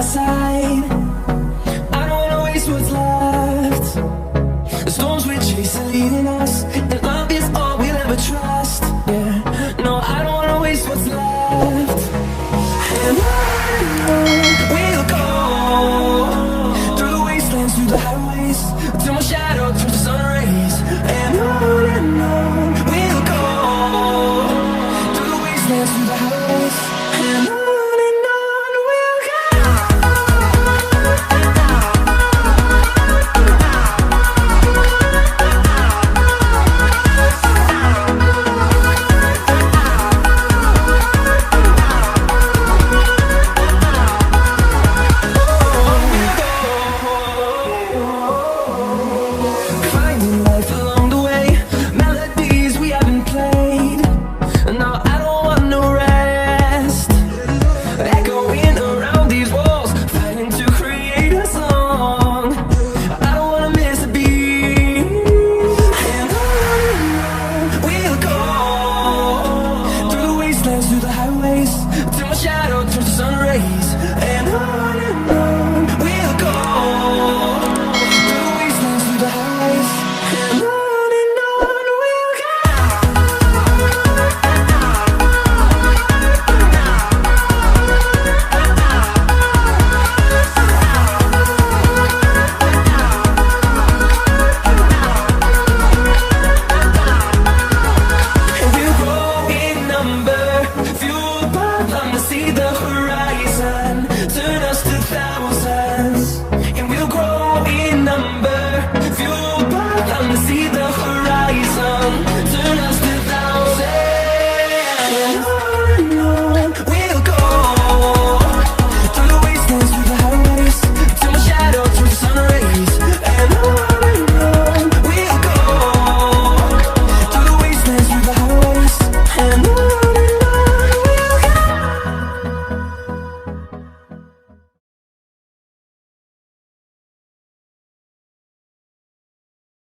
side. I don't wanna waste what's left. The storms we chase are leading us, and love is all we'll ever trust. Yeah, no, I don't wanna waste what's left. And on we'll go, through the wastelands, through the highways, till my shadow turns to sun rays. And on we'll go, through the wastelands, through the highways, and on we'll go. Finding life